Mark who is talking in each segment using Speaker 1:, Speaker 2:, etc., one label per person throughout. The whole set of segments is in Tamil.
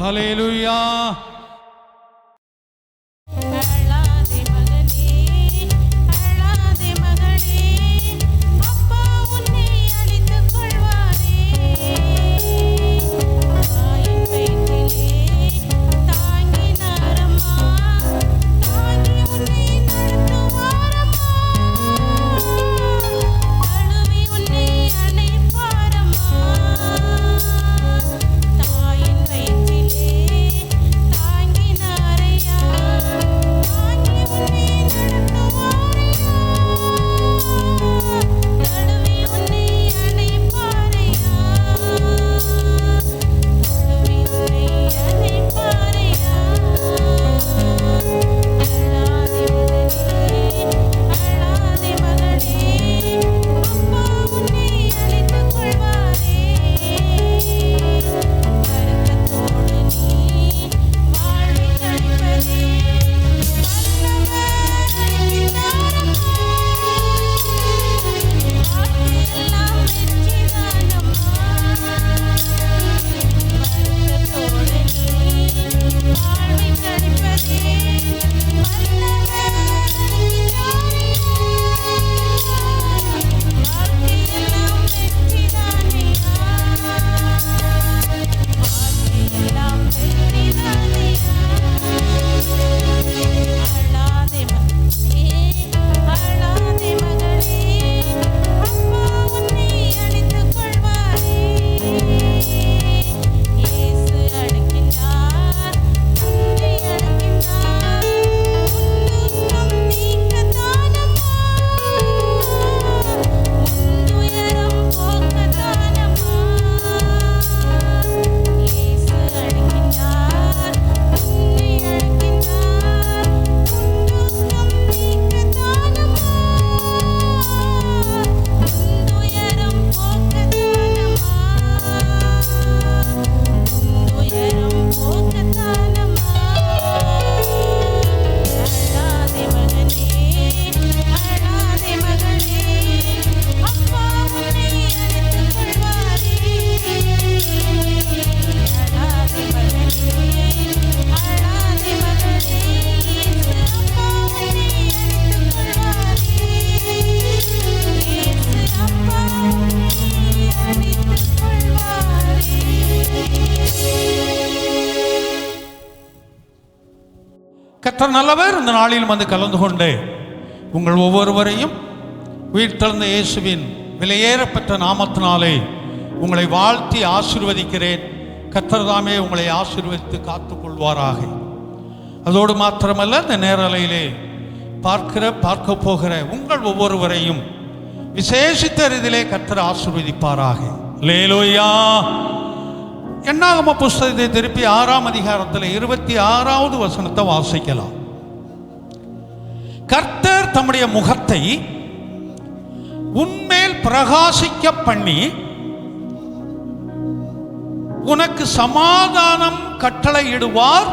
Speaker 1: ஹல்லேலூயா. கர்த்தர் நல்லவர். இந்த நாளில் வந்து கலந்து கொண்டு உங்கள் ஒவ்வொருவரையும் உயிர்த்தெழுந்த இயேசுவின் விலையேறப்பட்ட நாமத்தினாலே உங்களை வாழ்த்தி ஆசீர்வதிக்கிறேன். கர்த்தர் தாமே உங்களை ஆசீர்வதித்து காத்துக்கொள்வாராக. அதோடு மாத்திரமல்ல, இந்த நேரலையிலே பார்க்க போகிற உங்கள் ஒவ்வொருவரையும் விசேஷித்த ரீதியிலே கர்த்தர் ஆசீர்வதிப்பாராக. அல்லேலூயா. என்னாகம புஸ்தகத்தை திருப்பி 6ஆம் அதிகாரத்தில் 26வது வசனத்தை வாசிக்கலாம். கர்த்தர் தம்முடைய முகத்தை உன்மேல் பிரகாசிக்க பண்ணி உனக்கு சமாதானம் கட்டளையிடுவார்,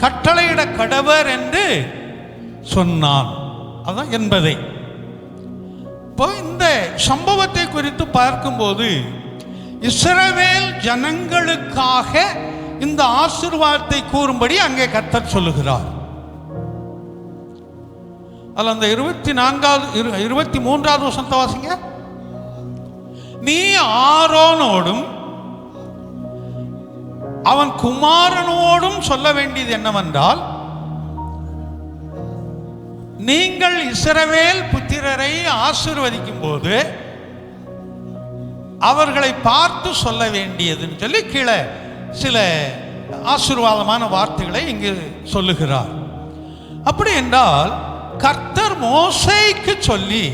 Speaker 1: கட்டளையிட கடவர் என்று சொன்னான். அதான் என்பதை இப்போ இந்த சம்பவத்தை குறித்து பார்க்கும்போது இஸ்ரவேல் ஜனங்களுக்காக இந்த ஆசீர்வாதத்தை கூறும்படி அங்கே கர்த்தர் சொல்லுகிறார். அதில் அந்த 23வது வசனத்தை வாசிங்க. நீ ஆரோனோடும் அவன் குமாரனோடும் சொல்ல வேண்டியது என்னவென்றால், நீங்கள் இஸ்ரவேல் புத்திரரை ஆசீர்வதிக்கும் போது அவர்களை பார்த்து சொல்ல வேண்டியதுன்னு சொல்லி கீழே சில ஆசீர்வாதமான வார்த்தைகளை இங்கு சொல்லுகிறார். அப்படி என்றால் கர்த்தர் மோசேக்கு சொல்லி,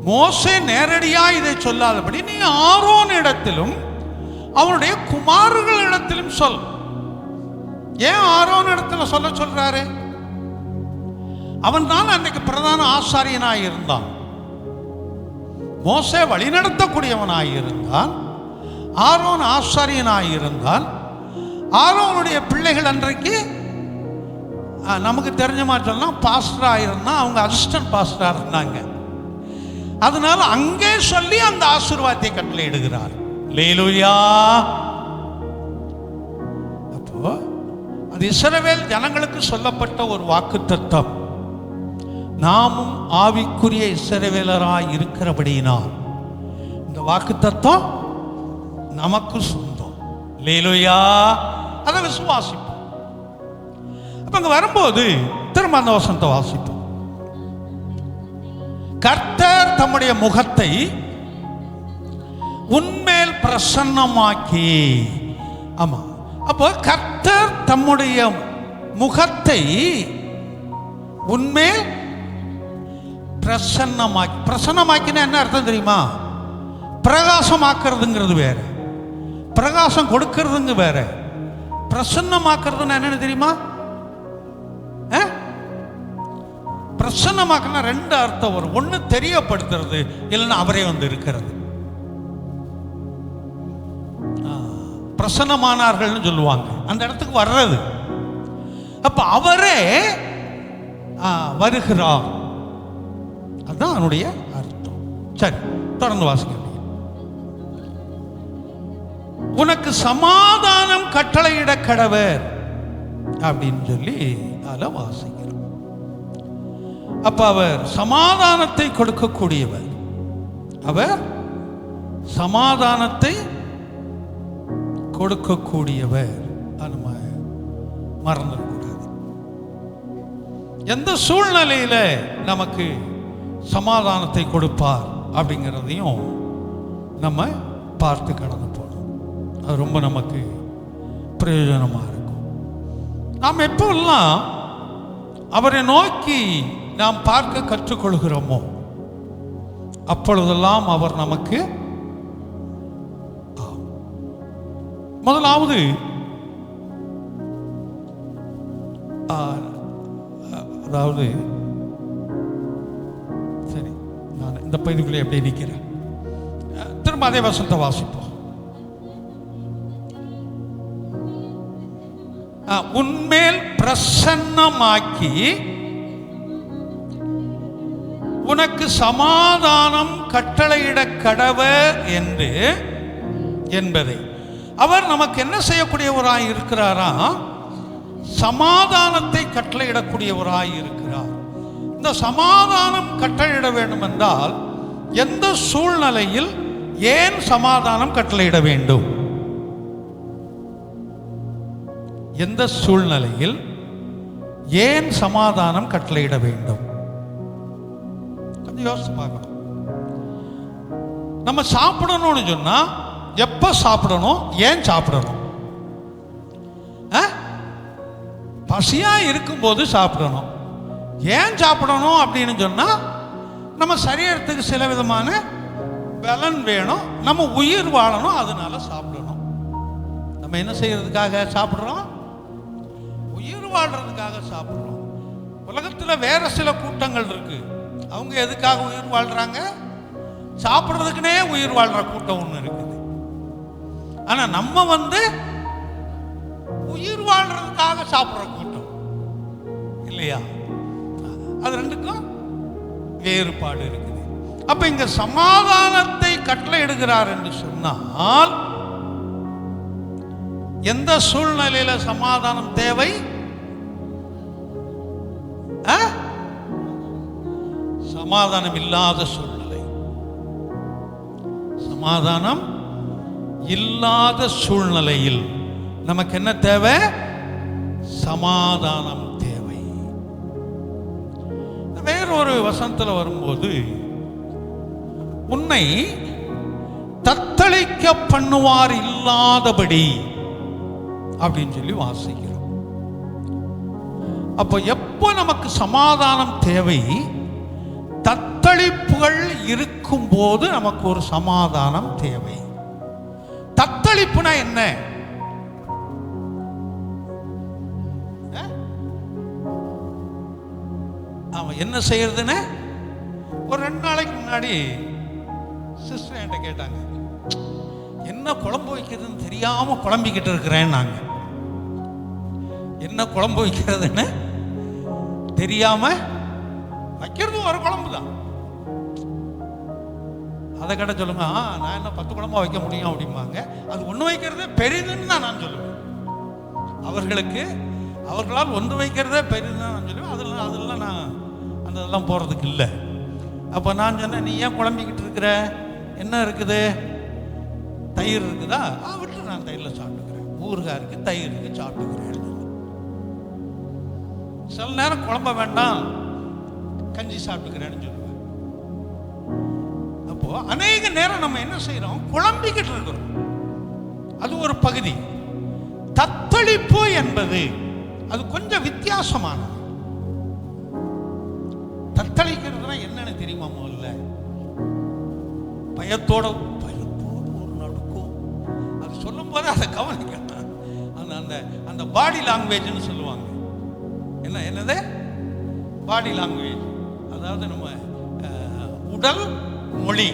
Speaker 1: மோசே நேரடியாக இதை சொல்லாதபடி நீ ஆரோனிடத்திலும் அவனுடைய குமாரர்களிடத்திலும் சொல். ஏன் ஆரோனிடத்துல சொல்ல சொல்றாரு? அவன் தான் அன்னைக்கு பிரதான ஆசாரியனாய் இருந்தான். மோசே வழிநடத்தக்கூடியவனாய் இருந்தான். ஆரோன் ஆசாரியனாய் இருந்தான். ஆரோனுடைய பிள்ளைகள் அன்றைக்கு நமக்கு தெரிஞ்ச மாதிரி சொன்னா பாஸ்டராக இருந்தா, அவங்க அசிஸ்டன்ட் பாஸ்டராக இருந்தாங்க. அதனால அங்கே சொல்லி அந்த ஆசீர்வாதத்தை கட்டளையிடுகிறார். அல்லேலூயா. அது இஸ்ரவேல் ஜனங்களுக்கு சொல்லப்பட்ட ஒரு வாக்குத்தத்தம். நாமும் ஆவிக்குரிய இஸ்ரவேலராய் இருக்கிறபடியினால் இந்த வாக்குத்தத்தம் நமக்கு சொந்தம். அல்லேலூயா. அதை விசுவாசிப்போம். அப்ப அங்க வரும்போது திரும்ப அந்த வசனத்தை வாசிப்போம். கர்த்தர் தம்முடைய முகத்தை உன்மேல் பிரசன்னமாக்கி. ஆமா, அப்போ கர்த்தர் தம்முடைய முகத்தை உன்மேல் பிரசன்னமாக்கி. பிரசன்னமாக்கினா என்ன அர்த்தம் தெரியுமா? பிரகாசமாக்குறதுங்கிறது வேற, பிரகாசம் கொடுக்கறதுங்க வேற. பிரசன்னமாக்குறதுன்னா என்னன்னு தெரியுமா? பிரசன்னமாக்குனா ரெண்டு அர்த்தம் வரும். ஒன்று தெரியப்படுத்துறது, இல்லைன்னா அவரே வந்து இருக்கிறது. பிரசன்னமானார்கள்னு சொல்லுவாங்க, அந்த இடத்துக்கு வர்றது. அப்ப அவரே வருகிறார், அதுதான் அதனுடைய அர்த்தம். சரி, தொடர்ந்து வாசிக்க. உனக்கு சமாதானம் கட்டளையிட கடவர் அப்படின்னு சொல்லி அதில் வாசிக்கிறோம். அப்ப அவர் சமாதானத்தை கொடுக்கக்கூடியவர், அவர் சமாதானத்தை கொடுக்கக்கூடியவர். அது மறந்துடக்கூடாது. எந்த சூழ்நிலையில நமக்கு சமாதானத்தை கொடுப்பார் அப்படிங்கிறதையும் நம்ம பார்த்து கடந்து போகணும். அது ரொம்ப நமக்கு பிரயோஜனமாக இருக்கும். நாம் எப்பெல்லாம் அவரை நோக்கி நாம் பார்க்க கற்றுக்கொள்கிறோமோ அப்பொழுதெல்லாம் அவர் நமக்கு முதலாவது அதாவது சரி, நான் இந்த பகுதிக்குள்ளே எப்படி நிற்கிறேன். திரும்ப அதே வசனத்தை வாசிப்போம். உன்மேல் பிரசன்னமாக்கி உனக்கு சமாதானம் கட்டளையிட கடவர் என்று என்பதை அவர் நமக்கு என்ன செய்யக்கூடியவராய் இருக்கிறாரா? சமாதானத்தை கட்டளையிடக்கூடியவராய் இருக்கிறார். இந்த சமாதானம் கட்டளையிட வேண்டும் என்றால் எந்த சூழ்நிலையில் ஏன் சமாதானம் கட்டளையிட வேண்டும்? எந்த சூழ்நிலையில் ஏன் சமாதானம் கட்டளையிட வேண்டும்? கொஞ்சம் யோசிச்சு பார்க்கணும். நம்ம சாப்பிடணும்னு சொன்னா எப்ப சாப்பிடணும், ஏன் சாப்பிடணும்? பசியா இருக்கும்போது சாப்பிடணும். ஏன் சாப்பிடணும் அப்படின்னு சொன்னா நம்ம சரீரத்துக்கு சில விதமான பலன் வேணும், நம்ம உயிர் வாழணும், அதனால சாப்பிடணும். நம்ம என்ன செய்யறதுக்காக சாப்பிடுறோம்? உயிர் வாழ்றதுக்காக சாப்பிடுறோம். உலகத்துல வேற சில கூட்டங்கள் இருக்கு, அவங்க எதுக்காக உயிர் வாழ்றாங்க? சாப்பிடுறதுக்குனே உயிர் வாழ்ற கூட்டம் ஒண்ணு இருக்குது. ஆனா நம்ம உயிர் வாழ்றதுக்காக சாப்பிடுற கூட்டம் இல்லையா? அது ரெண்டுக்கும் வேறுபாடு இருக்குது. அப்ப இங்க சமாதானத்தை கட்டளையிடுகிறார் என்று சொன்னால் எந்த சூழ்நிலையில சமாதானம் தேவை? சமாதானம் இல்லாத சூழ்நிலை. சமாதானம் இல்லாத சூழ்நிலையில் நமக்கு என்ன தேவை? சமாதானம் தேவை. வேறொரு வசனத்தில் வரும்போது உன்னை தத்தளிக்க பண்ணுவார் இல்லாதபடி அப்படின்னு சொல்லி வாசிக்கிறோம். அப்போ எப்போ நமக்கு சமாதானம் தேவை? தத்தளிப்புகள் இருக்கும் போது நமக்கு ஒரு சமாதானம் தேவை. தத்தளிப்புனா என்ன? அவன் என்ன செய்யறதுன்னு ஒரு 2 நாளைக்கு முன்னாடி சிஸ்டர் என்கிட்ட கேட்டாங்க, என்ன குழம்பு வைக்கிறதுன்னு தெரியாம குழம்பிக்கிட்டு இருக்கிறேன். நாங்க என்ன குழம்பு வைக்கிறதுன்னு தெரியாம வைக்கிறது ஒரு குழம்பு தான். அதை கடை சொல்லுங்க, நான் என்ன 10 குழம்பா வைக்க முடியும் அப்படிம்பாங்க. அது ஒண்ணு வைக்கிறது பெரிதுன்னு தான் நான் சொல்லுவேன். அவர்களுக்கு அவர்களால் ஒன்று வைக்கிறதே பெரியதுதான் நான் சொல்லுவேன். அதெல்லாம் நான் அந்த இதெல்லாம் போகிறதுக்கு இல்லை. அப்போ நான் சொன்னேன், நீ ஏன் குழம்பிக்கிட்டு இருக்கிற, என்ன இருக்குது, தயிர் இருக்குதா, விட்டு நான் தயிரில் சாப்பிட்டுக்கிறேன், ஊறுகாய் இருக்குது, தயிர் இருக்குது, சாப்பிட்டுக்கிறேன். சில நேரம் குழம்ப வேண்டாம், கஞ்சி சாப்பிட்டுக்கிறேன்னு சொல்லுவேன். அப்போ அநேக நேரம் நம்ம என்ன செய்யறோம், குழம்பிக்கிட்டு இருக்கிறோம். அது ஒரு பகுதி. தத்தளிப்பு என்பது அது கொஞ்சம் வித்தியாசமானது. தத்தளிக்கிறதுனா என்னன்னு தெரியுமா? முதல்ல பயத்தோட ஒரு நடுக்கும். அது சொல்லும் போது அதை கவனிக்க, அந்த அந்த பாடி லாங்குவேஜ்னு சொல்லுவாங்க. என்னது பாடி லாங்குவேஜ், அதாவது நம்ம உடல் மொழி,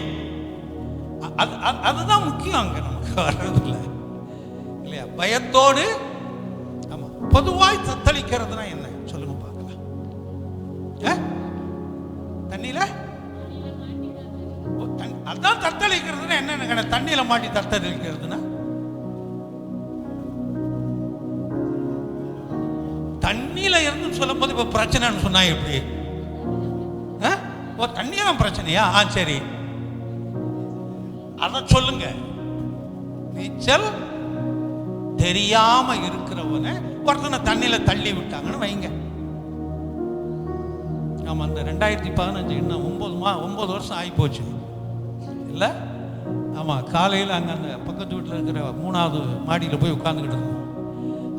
Speaker 1: அதுதான் முக்கியம் அங்க நமக்கு வர்றதில்ல இல்லையா? பயத்தோடு. ஆமா, பொதுவாய் தத்தளிக்கிறதுனா என்ன சொல்லுங்க பார்க்கலாம். தண்ணியில அதான் தத்தளிக்கிறதுனா என்ன? தண்ணியில மாட்டி தத்தளிக்கிறதுனா தண்ணியில இருந்து சொல்லும் போது இப்ப பிரச்சனைன்னு சொன்னா எப்படி? தண்ணியில பிரச்சனையா? சரி, அத சொல்லுங்க. நீச்சல் தெரியாம இருக்கிறவனை ஒருத்தனை தண்ணியில தள்ளி விட்டாங்கன்னு வைங்க. ஆமா, அந்த 2015 இன்னும் 9 வருஷம் ஆகி போச்சு இல்ல? ஆமா, காலையில் அங்கே அந்த பக்கத்து வீட்டில் இருக்கிற 3வது மாடியில் போய் உட்காந்துக்கிட்டு இருந்தோம்.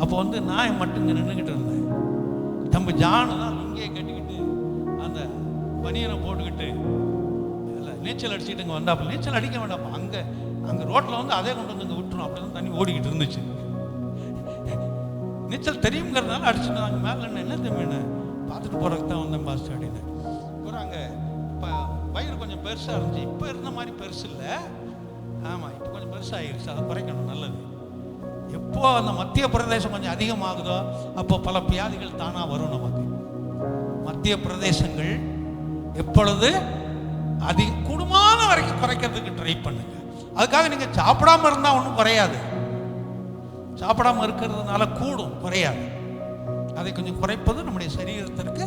Speaker 1: அப்போ நான் மட்டும் இங்கே நின்றுக்கிட்டு இருந்தேன். தம்பி ஜானு தான் லுங்கியை கட்டிக்கிட்டு அந்த பனியனை போட்டுக்கிட்டு இல்லை நீச்சல் அடிச்சுட்டு இங்கே வந்தாப்போ, நீச்சல் அடிக்க வேண்டாப்பா, அங்கே ரோட்டில் அதே கொண்டு இங்கே விட்டுரும். அப்படி தான் தண்ணி ஓடிக்கிட்டு இருந்துச்சு. நீச்சல் தெரியுங்கிறதுனால அடிச்சுட்டு அங்கே மேலே என்ன தம்பின்னு பார்த்துட்டு போகிறதுக்கு தான் வந்தேன் பாஸ்ட் அப்படின்னு. அப்புறம் அங்கே இப்போ வயிறு கொஞ்சம் பெருசாக இருந்துச்சு. இப்போ இருந்த மாதிரி பெருசு இல்லை. ஆமாம், இப்போ கொஞ்சம் பெருசாகிடுச்சு. அதை குறைக்கணும், நல்லது. எப்போ அந்த மத்திய பிரதேசம் கொஞ்சம் அதிகமாகுதோ அப்போ பல வியாதிகள் தானாக வரும் நமக்கு. மத்திய பிரதேசங்கள் எப்பொழுது கூடுமான வரைக்கும் குறைக்கிறதுக்கு ட்ரை பண்ணுங்க. அதுக்காக நீங்கள் சாப்பிடாம இருந்தால் ஒன்றும் குறையாது. சாப்பிடாம இருக்கிறதுனால கூடும், குறையாது. அதை கொஞ்சம் குறைப்பது நம்முடைய சரீரத்திற்கு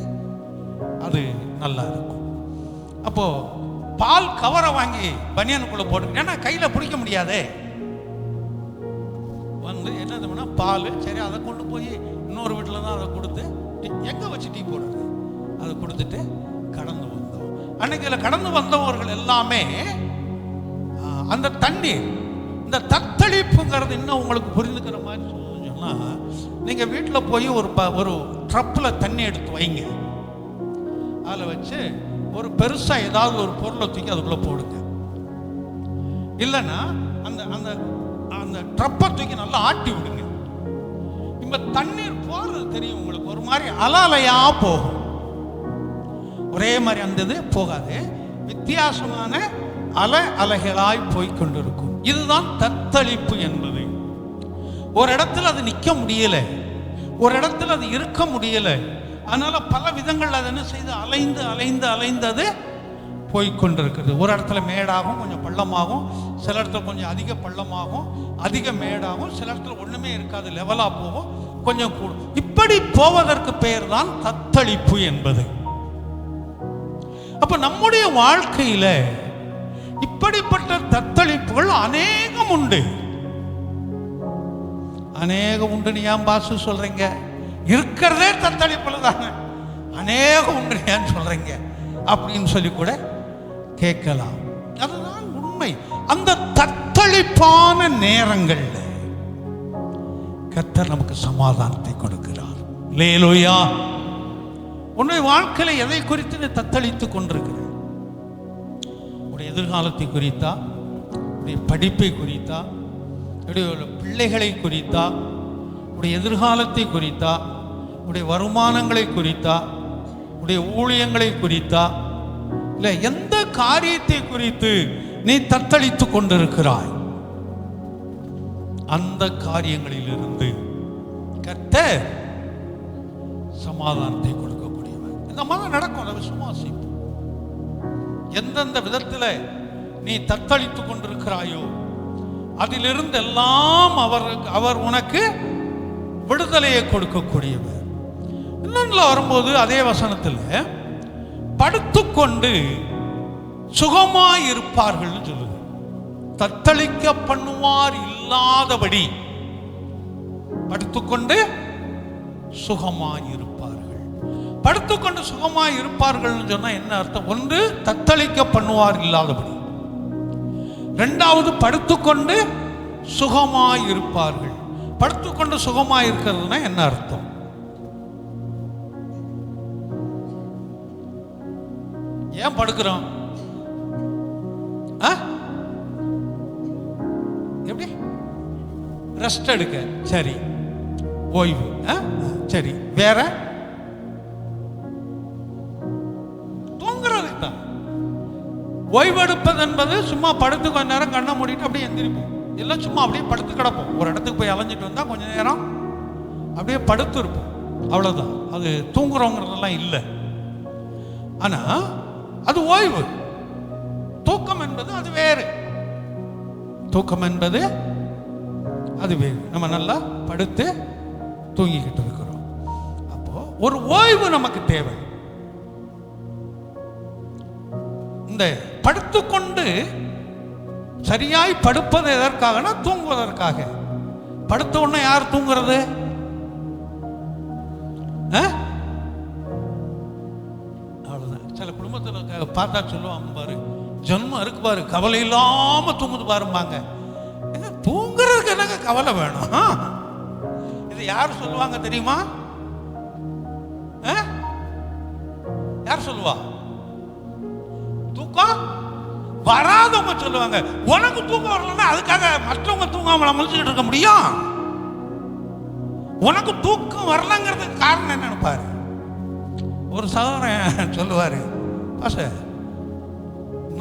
Speaker 1: அது நல்லா இருக்கும். அப்போ பால் கவரை வாங்கி பனியனுக்குள்ள போட்டு, ஏன்னா கையில பிடிக்க முடியாதே, என்னதுன்னா பால். சரி, அதை கொண்டு போய் இன்னொரு வீட்டில் தான் அதை கொடுத்து எங்க வச்சு டீ போடுறது, அதை கொடுத்துட்டு கடந்து வந்தோம். அன்னைக்கு இதில் கடந்து வந்தவர்கள் எல்லாமே அந்த தண்ணீர், இந்த தத்தளிப்புங்கிறது இன்னும் உங்களுக்கு புரிந்துக்கிற மாதிரி சொன்னா, நீங்க வீட்டில் போய் ஒரு ட்ரப்பில் தண்ணி எடுத்து வைங்க. அதில் வச்சு ஒரு பெருசா ஏதாவது ஒரு பொருளை தூக்கி அதுக்குள்ள போடுங்க. இல்லைன்னா அந்த அந்த அந்த ட்ரப்பை தூக்கி நல்லா ஆட்டி விடுங்க. இப்ப தண்ணீர் போறது தெரியும் உங்களுக்கு, ஒரு மாதிரி அலையா போகும். ஒரே மாதிரி அந்த இது போகாது, வித்தியாசமான அலைகளாய் போய்கொண்டிருக்கும். இதுதான் தத்தளிப்பு என்பது. ஒரு இடத்துல அது நிற்க முடியல, ஒரு இடத்துல அது இருக்க முடியல. அதனால பல விதங்கள் அது என்ன செய்து அலைந்து அலைந்து அலைந்து அது போய்கொண்டிருக்கிறது. ஒரு இடத்துல மேடாகும், கொஞ்சம் பள்ளமாகும், சில இடத்துல கொஞ்சம் அதிக பள்ளமாகும், அதிக மேடாகும், சில இடத்துல ஒண்ணுமே இருக்காது, லெவலா போகும், கொஞ்சம் கூடும். இப்படி போவதற்கு பெயர் தான் தத்தளிப்பு என்பது. அப்ப நம்முடைய வாழ்க்கையில இப்படிப்பட்ட தத்தளிப்புகள் அநேகம் உண்டு. அநேகம் உண்டு. நீ ஏன் பாசு சொல்றீங்க? இருக்கிறதே தத்தளிப்புல தானே, அநேகம் உண்டு ஏன் சொல்றீங்க அப்படின்னு சொல்லி கூட கேட்கலாம். அதுதான் உண்மை. அந்த தத்தளிப்பான நேரங்கள் கர்த்தர் நமக்கு சமாதானத்தை கொடுக்கிறார். அல்லேலூயா. உன்னுடைய வாழ்க்கையில எதை குறித்து நீ தத்தளித்துக் கொண்டிருக்கிற? உடைய எதிர்காலத்தை குறித்தா, உடைய படிப்பை குறித்தா, உடைய பிள்ளைகளை குறித்தா, உடைய எதிர்காலத்தை குறித்தா, உடைய வருமானங்களை குறித்தா, உடைய ஊழியங்களை குறித்தா, இல்லை எந்த காரியத்தை குறித்து நீ தத்தளித்துக் கொண்டிருக்கிறாய்? அந்த காரியங்களிலிருந்து கர்த்தர் சமாதானத்தை கொடுக்கக்கூடியவர். இந்த மாதிரி நடக்கும், அதை விசுவாசிப்போம். எந்தெந்த விதத்தில் நீ தத்தளித்துக் கொண்டிருக்கிறாயோ அதிலிருந்து எல்லாம் அவர் உனக்கு விடுதலையை கொடுக்கக்கூடியவர். இன்னொன்றுல வரும்போது அதே வசனத்தில் படுத்துக்கொண்டு சுகமாய் இருப்பார்கள் சொல்லுது. தத்தளிக்க பண்ணுவார் இல்லாதபடி படுத்துக்கொண்டு சுகமாய் இருப்பார்கள். படுத்துக்கொண்டு சுகமாய் இருப்பார்கள் சொன்னா என்ன அர்த்தம்? ஒன்று, தத்தளிக்க பண்ணுவார் இல்லாதபடி. இரண்டாவது, படுத்துக்கொண்டு சுகமாய் இருப்பார்கள். படுத்துக்கொண்டு சுகமாய் இருக்கிறதுனா என்ன அர்த்தம்? ஏன் படுக்கிறோம்? எப்படி? ரெஸ்ட் எடுக்க. சரி, ஓய்வு. சரி, வேற? தூங்குறது தான். ஓய்வெடுப்பது என்பது சும்மா படுத்து கொஞ்ச நேரம் கண்ணை மூடிட்டு அப்படியே எந்திரிப்போம். இல்லை சும்மா அப்படியே படுத்து கிடப்போம். ஒரு இடத்துக்கு போய் அலைஞ்சிட்டு வந்தால் கொஞ்ச நேரம் அப்படியே படுத்து இருப்போம், அவ்வளோதான். அது தூங்குறோங்கிறதெல்லாம் இல்லை. ஆனால் அது ஓய்வு. தூக்கம் என்பது அது வேறு. தூக்கம் என்பது அது வேறு. நம்ம நல்லா படுத்து தூங்கிக்கிட்டு இருக்கிறோம். அப்போ ஒரு ஓய்வு நமக்கு தேவை. இந்த படுத்துக்கொண்டு சரியாய் படுப்பது எதற்காகனா தூங்குவதற்காக. படுத்த உடனே யார் தூங்குறது? அவ்வளவுதான். சில குடும்பத்தில் பார்த்தா சொல்லுவாங்க பாரு, ஜென்மம் இருக்கு பாரு, கவலை இல்லாம தூங்குது பாரும்பாங்க. தூங்குறதுக்கு என்னங்க கவலை வேணும்? இது யார் சொல்லுவாங்க தெரியுமா? யார் சொல்லுவா? தூக்கம் வராதவங்க சொல்லுவாங்க. உனக்கு தூக்கம் வரலன்னா அதுக்காக மற்றவங்க தூங்காம முடிச்சுக்கிட்டு இருக்க முடியும்? உனக்கு தூக்கம் வரலங்கிறதுக்கு காரணம் என்னன்னு பாரு. ஒரு சகோதரன் சொல்லுவாரு, பாஸ்டர்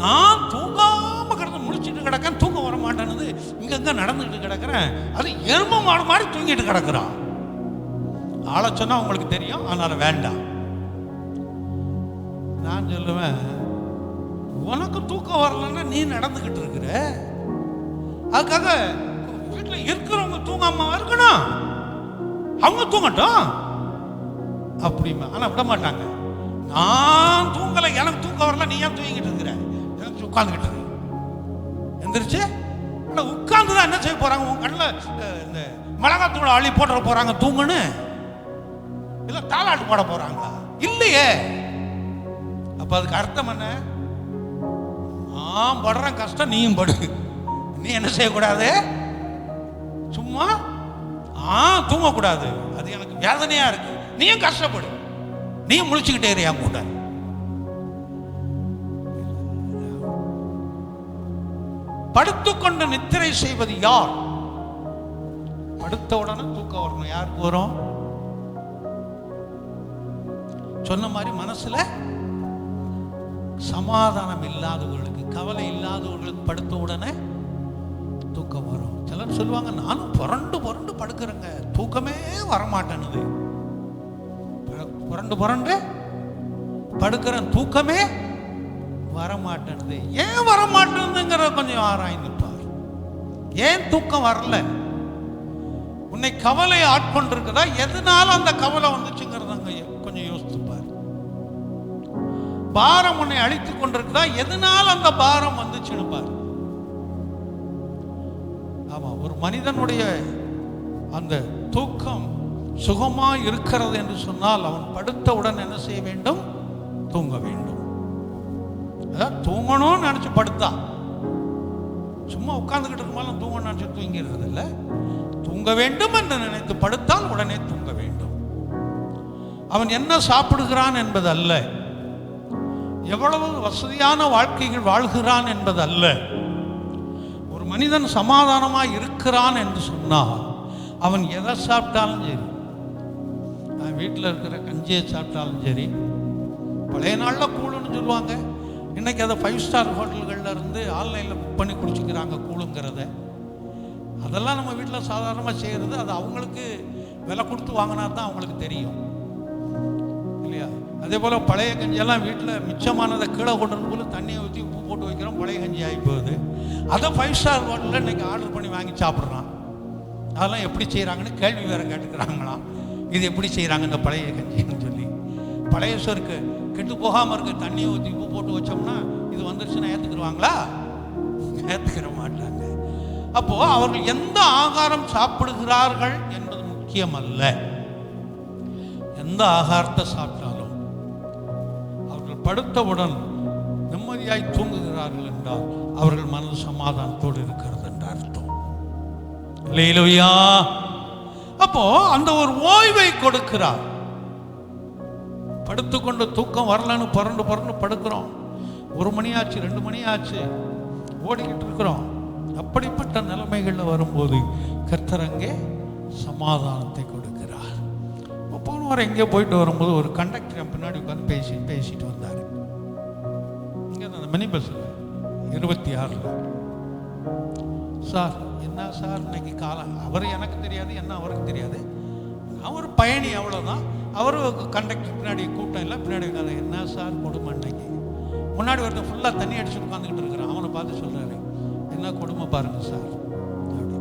Speaker 1: நான் தூங்காம கிடந்து முடிச்சுட்டு கிடக்கேன், தூக்கம் வர மாட்டேன்னு இங்க நடந்துகிட்டு கிடக்குறேன், அது எரும மாடு மாதிரி தூங்கிட்டு கிடக்குறான். ஆளை சொன்னா உங்களுக்கு தெரியும், அதனால வேண்டாம். நான் சொல்லுவேன், உனக்கு தூக்கம் வரலன்னா நீ நடந்துகிட்டு இருக்கிற, அதுக்காக வீட்டில் இருக்கிறவங்க தூங்காம இருக்கணும், அவங்க தூங்கட்டும் அப்படிமா. ஆனா விட மாட்டாங்க. நான் தூங்கலை, எனக்கு தூக்கம் வரல, நீ ஏன் தூங்கிட்டு இருக்கிற? எனக்கு உட்காந்துக்கிட்டு இருக்கு. எந்திரிச்சு உட்கார்ந்துதான் என்ன செய்ய போறாங்க? உன் கண்ணில் இந்த மிளகாத்தூள் அள்ளி போட்டுற போறாங்க தூங்குன்னு? இல்ல தாலாட்டு போட போறாங்களா? இல்லையே. அப்ப அதுக்கு அர்த்தம் என்ன? நான் படுறேன் கஷ்டம், நீயும் படு. நீ என்ன செய்யக்கூடாது? சும்மா தூங்கக்கூடாது. அது எனக்கு வேதனையா இருக்கு, நீயும் கஷ்டப்படு, நீயும் முழிச்சுக்கிட்டே இருயா கூட. படுத்துக்கொண்டு நித்திரை செய்வது யார்? படுத்த உடனே தூக்கம் வரணும். யாருக்கு வரும்? சொன்ன மாதிரி மனசுல சமாதானம் இல்லாதவர்களுக்கு, கவலை இல்லாதவர்களுக்கு படுத்த உடனே தூக்கம் வரும். சிலர் சொல்லுவாங்க, நானும் புரண்டு புரண்டு படுக்கிறேங்க, தூக்கமே வரமாட்டேனுது. புரண்டு புரண்டு படுக்கிறேன், தூக்கமே வரமாட்டேனுது. ஏன் வரமாட்டேங்குதுங்கிற கொஞ்சம் ஆராய்ந்து பார். ஏன் தூக்கம் வரல? உன்னை கவலை ஆட்கொண்டிருக்குதா? எதனால அந்த கவலை வந்துச்சுங்கிறத கொஞ்சம் யோசித்து பார். பாரம் உன்னை அழித்துக் கொண்டிருக்குதா? எதனால அந்த பாரம் வந்துச்சுன்னு பார். ஆமா, ஒரு மனிதனுடைய அந்த தூக்கம் சுகமா இருக்கிறது என்று சொன்னால் அவன் படுத்தவுடன் என்ன செய்ய வேண்டும்? தூங்க வேண்டும். தூங்கணும்னு நினைச்சு படுத்தா, சும்மா உட்கார்ந்துகிட்டு இருக்கும்போது தூங்கணும்னு நினைச்சு தூங்கிறது இல்லை. தூங்க வேண்டும் என்று நினைத்து படுத்தால் உடனே தூங்க வேண்டும். அவன் என்ன சாப்பிடுகிறான் என்பது அல்ல, எவ்வளவு வசதியான வாழ்க்கைகள் வாழ்கிறான் என்பது அல்ல. ஒரு மனிதன் சமாதானமாக இருக்கிறான் என்று சொன்னால் அவன் எதை சாப்பிட்டாலும் சரி, வீட்டில் இருக்கிற கஞ்சியை சாப்பிட்டாலும் சரி, பழைய நாளில் கூழுன்னு சொல்லுவாங்க, இன்னைக்கு அதை 5 ஸ்டார் ஹோட்டல்களில் இருந்து ஆன்லைனில் புக் பண்ணி குடிச்சிக்கிறாங்க கூழுங்கிறத. அதெல்லாம் நம்ம வீட்டில் சாதாரணமாக செய்கிறது, அது அவங்களுக்கு விலை கொடுத்து வாங்கினா தான் அவங்களுக்கு தெரியும் இல்லையா? அதே போல் பழைய கஞ்சியெல்லாம் வீட்டில் மிச்சமானதை கீழே கொண்டு போல தண்ணியை ஊற்றி உப்பு போட்டு வைக்கிறோம், பழைய கஞ்சி ஆகி போகுது. அதை 5 ஸ்டார் ஹோட்டலில் இன்றைக்கி ஆர்டர் பண்ணி வாங்கி சாப்பிட்றான். அதெல்லாம் எப்படி செய்கிறாங்கன்னு கேள்வி வேறு கேட்டுக்கிறாங்களாம். இது எப்படி செய்கிறாங்க இந்த பழைய கஞ்சின்னு சொல்லி. பழைய சோறுக்கு கெட்டு போகாமல் இருக்க தண்ணியை ஊற்றி உப்பு போட்டு வச்சோம்னா இது வந்துருச்சுன்னா ஏற்றுக்குருவாங்களா? ஏற்றுக்கிற மாட்டாங்க. அப்போது அவர்கள் எந்த ஆகாரம் சாப்பிடுகிறார்கள் என்பது முக்கியம் அல்ல. எந்த ஆகாரத்தை சாப்பிட்டாலும் அவர்கள் படுத்தவுடன் நிம்மதியாய் தூங்குகிறார்கள் என்றால் அவர்கள் மனது சமாதானத்தோடு இருக்கிறது என்ற அர்த்தம். அல்லேலூயா. அப்போ அந்த ஒரு ஓய்வை கொடுக்கிறார். படுத்துக்கொண்டு தூக்கம் வரலன்னு புரண்டு புரண்டு படுக்கிறோம். 1 மணி ஆச்சு, 2 மணி ஆச்சு, ஓடிக்கிட்டு இருக்கிறோம். அப்படிப்பட்ட நிலைமைகளில் வரும்போது கர்த்தர் அங்கே சமாதானத்தை கொடுக்கிறார். போன வாரம் எங்கே போயிட்டு வரும்போது ஒரு கண்டக்டர் என் பின்னாடி உட்காந்து பேசிட்டு வந்தார். இங்கே அந்த மினி பஸ்ஸில் 26ல். சார் என்ன சார் இன்னைக்கு காலம், அவர் எனக்கு தெரியாது, என்ன அவருக்கு தெரியாது, அவர் பயணி அவ்வளோதான். அவர் கண்டக்டர் பின்னாடி கூட்டம் இல்லை, பின்னாடி உட்காந்து என்ன சார் கொடுமை இன்னைக்கு. முன்னாடி ஒருத்தர் ஃபுல்லாக தண்ணி அடிச்சு உட்காந்துக்கிட்டு இருக்கிறான். அவனை பார்த்து சொல்கிறாரு, என்ன கொடுமை பாருங்க சார், அப்படி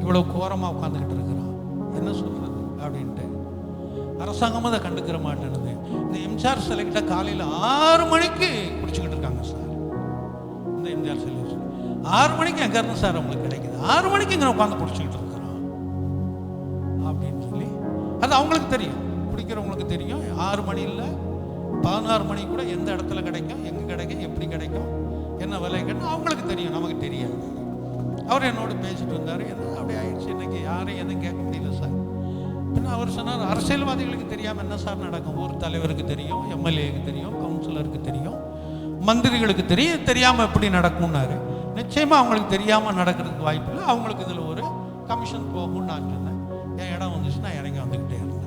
Speaker 1: இவ்வளோ கோரமாக உட்காந்துக்கிட்டு இருக்கிறான், என்ன சொல்கிறது அப்படின்ட்டு. அரசாங்கமும் அதை கண்டுக்கிற மாட்டேனுது. இந்த எம்ஜிஆர் சிலைக்கிட்ட காலையில் 6 மணிக்கு குடிச்சுக்கிட்டு இருக்காங்க சார். இந்த எம்ஜிஆர் சிலை 6 மணிக்கு எங்கே இருந்து சார் அவங்களுக்கு கிடைக்குது? 6 மணிக்கு இங்கே உட்காந்து குடிச்சுக்கிட்டு இருக்கிறோம் அப்படின்னு சொல்லி அது அவங்களுக்கு தெரியும், குடிக்கிறவங்களுக்கு தெரியும். 6 மணி இல்லை 16 மணி கூட எந்த இடத்துல கிடைக்கும், எங்கே கிடைக்கும், எப்படி கிடைக்கும், என்ன விலை கிடைக்கும் அவங்களுக்கு தெரியும், நமக்கு தெரியாது. அவர் என்னோடு பேசிட்டு வந்தார். என்ன அப்படி ஆயிடுச்சு, இன்னைக்கு யாரையும் எதுவும் கேட்க முடியல சார். பின்ன அவர் சொன்னார், அரசியல்வாதிகளுக்கு தெரியாமல் என்ன சார் நடக்கும்? ஊர் தலைவருக்கு தெரியும், எம்எல்ஏக்கு தெரியும், கவுன்சிலருக்கு தெரியும், மந்திரிகளுக்கு தெரியாமல் எப்படி நடக்கும்னாரு. நிச்சயமாக அவங்களுக்கு தெரியாமல் நடக்கிறதுக்கு வாய்ப்பு இல்லை. அவங்களுக்கு இதில் ஒரு கமிஷன் போகும்னு நான் சொன்னேன். என் இடம் வந்துச்சு, நான் இறங்கி வந்துக்கிட்டே இருந்தேன்.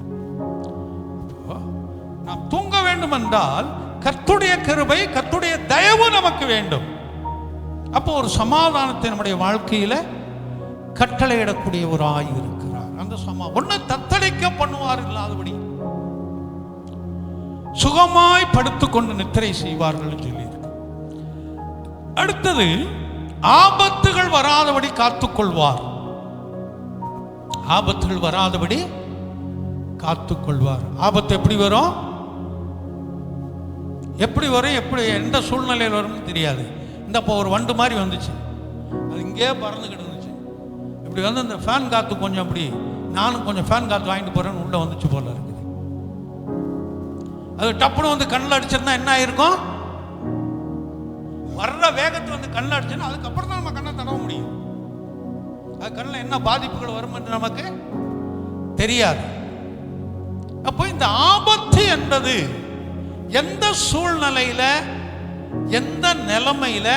Speaker 1: நாம் தூங்க வேண்டும் என்றால் கர்த்தருடைய கிருபை, கர்த்தருடைய தயவு நமக்கு வேண்டும். அப்போ ஒரு சமாதானத்தை நம்முடைய வாழ்க்கையில கட்டளையிடக்கூடிய ஒரு ஆய் இருக்கிறார். அந்த ஒன்னு தத்தளிக்க பண்ணுவார் இல்லாதபடி சுகமாய் படுத்துக்கொண்டு நித்திரை செய்வார்கள் சொல்லி. அடுத்தது ஆபத்துகள் வராதபடி காத்துக்கொள்வார். ஆபத்துகள் வராதபடி காத்துக்கொள்வார். ஆபத்து எப்படி வரும், எப்படி வரும், எப்படி எந்த சூழ்நிலையில் வரும்னு தெரியாது. இந்த இப்போ ஒரு வண்டு மாதிரி வந்துச்சு, அது இங்கே பறந்துக்கிட்டு இருந்துச்சு. இப்படி வந்து இந்த ஃபேன் காற்று கொஞ்சம் அப்படி நானும் கொஞ்சம் ஃபேன் காற்று வாங்கிட்டு போகிறேன்னு உள்ளே வந்துச்சு போல இருக்குது. அது டப்புன்னு வந்து கண்ணில் அடிச்சிருந்தா என்ன ஆயிருக்கும்? வர்ற வேகத்தில் வந்து கண்ணில் அடிச்சுன்னா அதுக்கப்புறம் தான் நம்ம கண்ணை தடவ முடியும். அது கண்ணில் என்ன பாதிப்புகள் வரும் என்று நமக்கு தெரியாது. அப்போ இந்த ஆபத்து என்பது எந்த சூழ்நிலையில எந்த நிலைமையில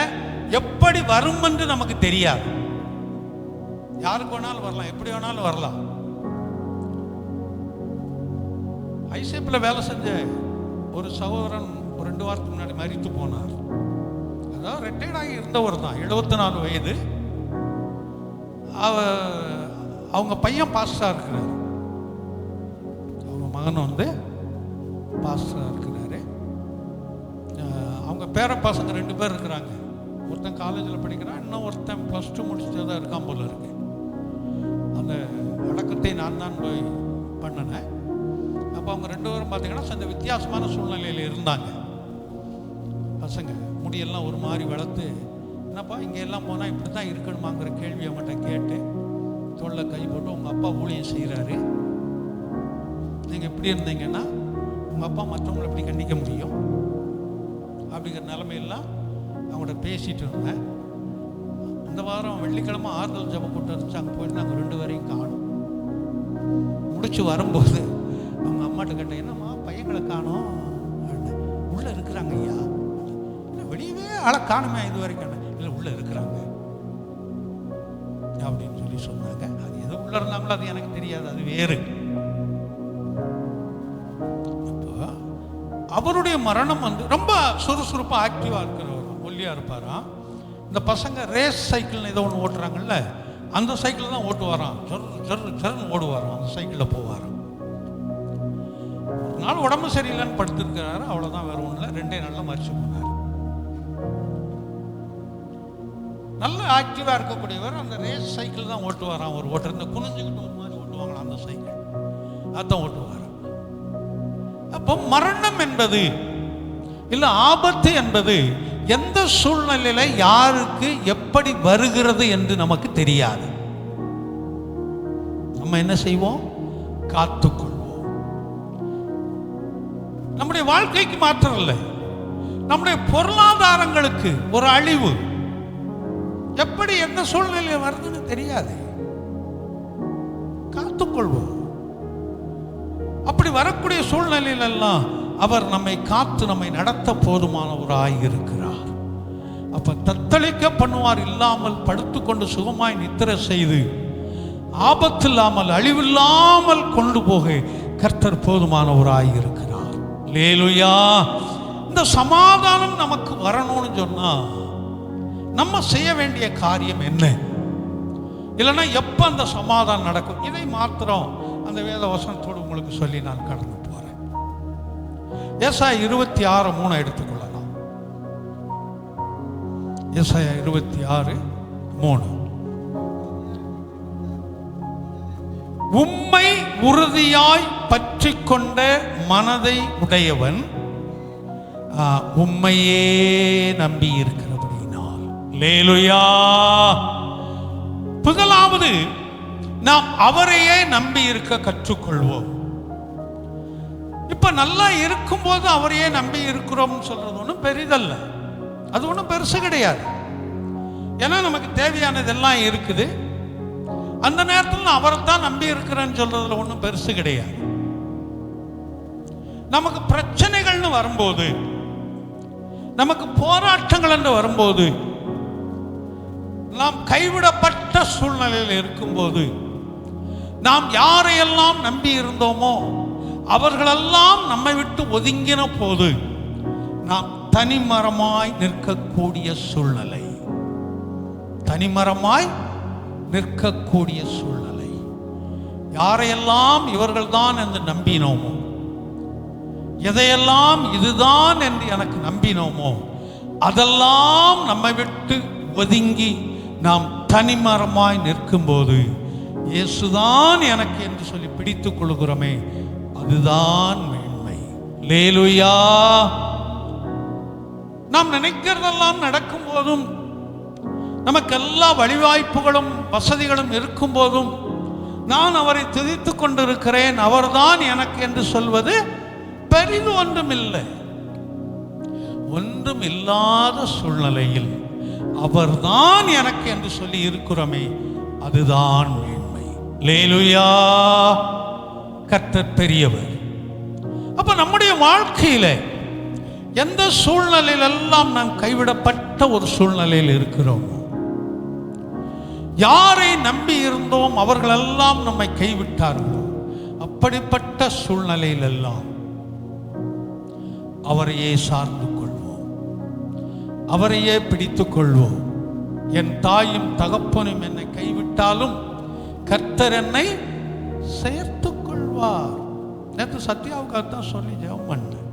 Speaker 1: எப்படி வரும் என்று நமக்கு தெரியாது. யாருக்கு வேணாலும் வரலாம், எப்படி வேணாலும் வரலாம். ஐசிஎஃப்ல வேலை செஞ்ச ஒரு சகோதரன் ஒரு 2 வாரத்துக்கு முன்னாடி மரித்து போனார். அதாவது ரிட்டையர்ட் ஆகி இருந்தவர் தான், 74 வயது. அவங்க பையன் பாஸ்டரா இருக்கிறார், அவங்க மகன் வந்து பாஸ்டரா இருக்கிறாரு. அவங்க பேர பசங்க 2 பேர் இருக்கிறாங்க. ஒருத்தன் காலேஜில் படிக்கிறான், இன்னும் ஒருத்தன் +2 முடிச்சுட்டு தான் இருக்கான் போல இருக்கு. அந்த அடக்கத்தை நான் தான் போய் பண்ணினேன். அப்போ அவங்க 2 பேரும் பார்த்தீங்கன்னா அந்த வித்தியாசமான சூழ்நிலையில் இருந்தாங்க. பசங்க முடியெல்லாம் ஒரு மாதிரி வளர்த்து, என்னப்பா இங்கே எல்லாம் போனால் இப்படி தான் இருக்கணுமாங்கிற கேள்வி அவங்ககிட்ட கேட்டு தோளில் கை போட்டு, உங்கள் அப்பா ஊழியம் செய்கிறாரு, நீங்கள் எப்படி இருந்தீங்கன்னா உங்கள் அப்பா மற்றவங்களை எப்படி கண்டிக்க முடியும் அப்படிங்கிற நிலைமையெல்லாம் அவங்கள்ட்ட பேசிகிட்டு இருந்தேன். இந்த வாரம் வெள்ளிக்கிழமை ஆறுதல் ஜபம் கூட்டம் இருந்துச்சு, அங்கே போயிட்டு நாங்கள் 2 பேரையும் காணோம். முடிச்சு வரும்போது அவங்க அம்மாட்ட கேட்டேன், என்னம்மா பையங்களை காணோம்? உள்ளே இருக்கிறாங்க ஐயா. இல்லை வெளியவே ஆளை காணுமே இது வரைக்கும். இல்லை உள்ளே இருக்கிறாங்க அப்படின்னு சொல்லி சொன்னாங்க. அது எதோ உள்ளே இருந்தாங்களோ அது எனக்கு தெரியாது, அது வேறு. அவருடைய மரணம் வந்து ரொம்ப சுறுசுறுப்பாக ஆக்டிவாக இருக்கிறவர், ஒல்லியாக இருப்பாராம். இந்த பசங்க ரேஸ் சைக்கிள்னு ஏதோ ஒன்று ஓட்டுறாங்கல்ல, அந்த சைக்கிள் தான் ஓட்டுவாராம். ஜர்ன்னு ஓடுவாராம், அந்த சைக்கிளில் போவாராம். ஒரு நாள் உடம்பு சரியில்லைன்னு படுத்துருக்கிறாரு, அவ்வளோதான், வேறு ஒன்றும் இல்லை. 2 நாளில் மரிச்சு போனார். நல்ல ஆக்டிவாக இருக்கக்கூடியவர் அந்த ரேஸ் சைக்கிள் தான் ஓட்டுவாராம். ஒரு ஓட்டுற இந்த குனிஞ்சுக்கிட்டு ஒரு மாதிரி ஓட்டுவாங்களாம் அந்த சைக்கிள், அதான் ஓட்டுவார். அப்போ மரணம் என்பது இல்லை ஆபத்து என்பது எந்த சூழ்நிலையில யாருக்கு எப்படி வருகிறது என்று நமக்கு தெரியாது. நம்ம என்ன செய்வோம்? காத்துக்கொள்வோம். நம்முடைய வாழ்க்கைக்கு மாற்றம் இல்லை, நம்முடைய பொருளாதாரங்களுக்கு ஒரு அழிவு எப்படி எந்த சூழ்நிலையில் வருதுன்னு தெரியாது. காத்துக்கொள்வோம். அப்படி வரக்கூடிய சூழ்நிலையில் எல்லாம் அவர் நம்மை காத்து நம்மை நடத்த போதுமானவராய் இருக்கிறார். அப்ப தத்தளிக்க பண்ணுவார் இல்லாமல் படுத்துக்கொண்டு சுகமாய் நித்திர செய்து ஆபத்து இல்லாமல் அழிவில்லாமல் கொண்டு போக கர்த்தர் போதுமானவராய் இருக்கிறார். அல்லேலூயா. இந்த சமாதானம் நமக்கு வரணும்னு சொன்னா நம்ம செய்ய வேண்டிய காரியம் என்ன? இல்லைன்னா எப்ப அந்த சமாதானம் நடக்கும்? இதை மாத்திரம் அந்த வேத வசனத்தோடு உங்களுக்கு சொல்லி நான் கடந்து போறேன். ஏசாயா 26:3 எடுத்துக்கொள்ளலாம். ஏசாயா 26:3 உம்மை உறுதியாய் பற்றி கொண்ட மனதை உடையவன் உம்மையே நம்பி இருக்கிறபடியினால். அல்லேலூயா. முதலாவது நாம் அவரையே நம்பி இருக்க கற்றுக்கொள்வோம். இப்ப நல்லா இருக்கும்போது அவரையே நம்பி இருக்கிறோம் சொல்றது ஒன்றும் பெரிதல்ல, அது ஒன்றும் பெருசு கிடையாது. ஏன்னா நமக்கு தேவையானதெல்லாம் இருக்குது. அந்த நேரத்தில் அவரை தான் நம்பி இருக்கிறேன்னு சொல்றதுல ஒன்றும் பெருசு கிடையாது. நமக்கு பிரச்சனைகள்னு வரும்போது, நமக்கு போராட்டங்கள் என்று வரும்போது, நாம் கைவிடப்பட்ட சூழ்நிலையில் இருக்கும்போது, நாம் யாரையெல்லாம் நம்பி இருந்தோமோ அவர்களெல்லாம் நம்மை விட்டு ஒதுங்கின போது நாம் தனிமரமாய் நிற்கக்கூடிய சூழ்நிலை, தனிமரமாய் நிற்கக்கூடிய சூழ்நிலை. யாரையெல்லாம் இவர்கள்தான் என்று நம்பினோமோ, எதையெல்லாம் இதுதான் என்று எனக்கு நம்பினோமோ அதெல்லாம் நம்மை விட்டு ஒதுங்கி நாம் தனிமரமாய் நிற்கும்போது இயேசுதான் எனக்கு என்று சொல்லி பிடித்துக் கொள்கிறோமே, அதுதான் மேன்மை. அல்லேலூயா. நாம் நினைக்கிறதெல்லாம் நடக்கும் போதும், நமக்கு எல்லா வழிவாய்ப்புகளும் வசதிகளும் இருக்கும் போதும் நான் அவரை துதித்துக் கொண்டிருக்கிறேன், அவர்தான் எனக்கு என்று சொல்வது பெரிது ஒன்றுமில்லை. ஒன்றும் இல்லாத சூழ்நிலையில் அவர்தான் எனக்கு என்று சொல்லி இருக்கிறோமே, அதுதான் மேன்மை. அல்லேலூயா. கர்த்தர் பெரியவர். அப்ப நம்முடைய வாழ்க்கையில எந்த சூழ்நிலையிலெல்லாம் நாம் கைவிடப்பட்ட ஒரு சூழ்நிலையில் இருக்கிறோம், யாரை நம்பி இருந்தோம் அவர்களெல்லாம் நம்மை கைவிட்டார்களோ அப்படிப்பட்ட சூழ்நிலையில் எல்லாம் அவரையே சார்ந்து கொள்வோம், அவரையே பிடித்துக் கொள்வோம். என் தாயும் தகப்பனும் என்னை கைவிட்டாலும் கர்த்தர் என்னை சேர்த்துக் கொள்வார். நேற்று சத்யாவுக்காக தான் சொல்லி ஜெபம் பண்ணேன்.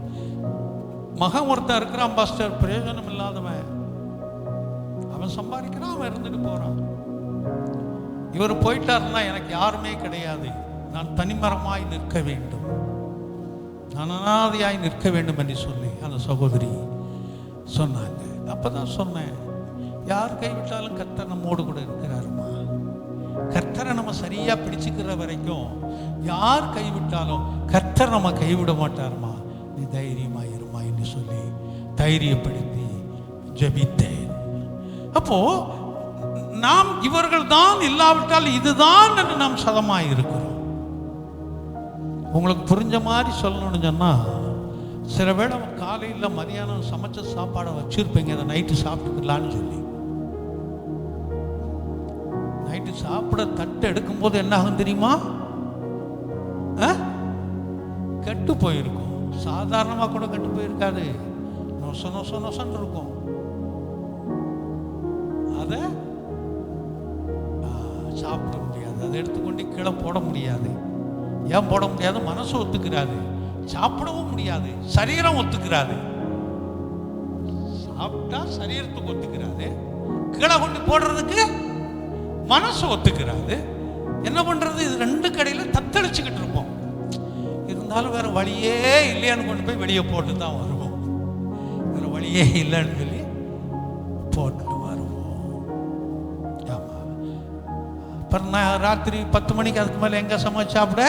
Speaker 1: மகன் ஒருத்தன் இருக்கிறான் பாஸ்டர், பிரயோஜனம் இல்லாதவன். அவன் சம்பாதிக்கிறான், அவன் இருந்துட்டு போறான். இவர் போயிட்டாருன்னா எனக்கு யாருமே கிடையாது, நான் தனிமரமாய் நிற்க வேண்டும், நான் அனாதையாய் நிற்க வேண்டும் என்று சொல்லி அந்த சகோதரி சொன்னாங்க. அப்பதான் சொன்னேன், யார் கைவிட்டாலும் கர்த்தர் நம்மோடு கூட இருக்கிறாருமா. கர்த்தரை நம்ம சரியா பிடிச்சுக்கிற வரைக்கும் யார் கைவிட்டாலும் கர்த்தர் நம்ம கைவிட மாட்டாருமா, நீ தைரியமா இருமா என்று சொல்லி தைரியப்படுத்தி ஜெபித்தேன். அப்போ நாம் இவர்கள் தான் இல்லாவிட்டால் இதுதான் என்று நாம் சதமாய் இருக்கிறோம். உங்களுக்கு புரிஞ்ச மாதிரி சொல்லணும்னு சொன்னா, சில வேளை காலையில் மதியானம் சமைச்ச சாப்பாடை வச்சிருப்பீங்க, அதை நைட்டு சாப்பிட்டுக்கலான்னு சொல்லி. நைட்டு சாப்பிட தட்டு எடுக்கும் போது என்ன ஆகும் தெரியுமா? கெட்டு போயிருக்கும். சாதாரணமாக கூட கெட்டு போயிருக்காது, நொச நொச நொசன்னு இருக்கும். அதை சாப்பிட முடியாது, அதை எடுத்துக்கொண்டு கீழே போட முடியாது. ஏன் போட முடியாது? மனசு ஒத்துக்கிறாது. சாப்பிடவும் முடியாது, சரீரம் ஒத்துக்கிறாது. சாப்பிட்டா சரீரத்துக்கு ஒத்துக்கிறாது, கீழே கொண்டு போடுறதுக்கு மனசு ஒத்துக்கிறாது. என்ன பண்றது? இது ரெண்டு கடையில் தத்தளிச்சுக்கிட்டு இருப்போம். இருந்தாலும் வேற வழியே இல்லையான்னு கொண்டு போய் வெளியே போட்டு தான் வருவோம். வேற வழியே இல்லைன்னு சொல்லி போட்டு வருவோம். ஆமா, அப்புறம் நான் ராத்திரி 10 மணிக்கு அதுக்கு மேலே எங்க சமைச்சு சாப்பிட?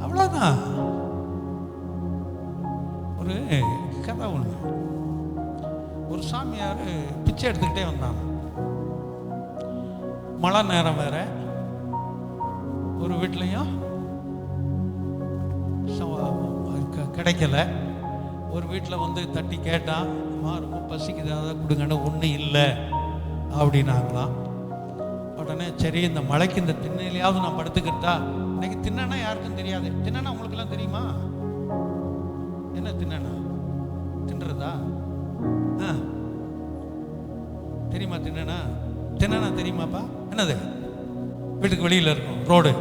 Speaker 1: அவ்வளோதான். ஒரு கதை ஒன்று. ஒரு சாமியார் பிச்சை எடுத்துக்கிட்டே வந்தாங்க. மழை நேரம் வேற. ஒரு வீட்லையும் கிடைக்கல. ஒரு வீட்டில் வந்து தட்டி கேட்டான், ரொம்ப பசிக்குது, அதை கொடுங்கன்னு. ஒன்றும் இல்லை அப்படின்னாங்களாம். உடனே சரி, இந்த மழைக்கு இந்த திண்ணையிலையாவது நான் படுத்துக்கிட்டா. இன்னைக்கு தின்னா யாருக்கும் தெரியாது. தின்னா உங்களுக்கெல்லாம் தெரியுமா? என்ன தின்னா? தின்றதா தெரியுமா? தின்னா தெரியுமாப்பா? என்னது? வீட்டுக்கு வெளியில் இருக்கும் ரோடு,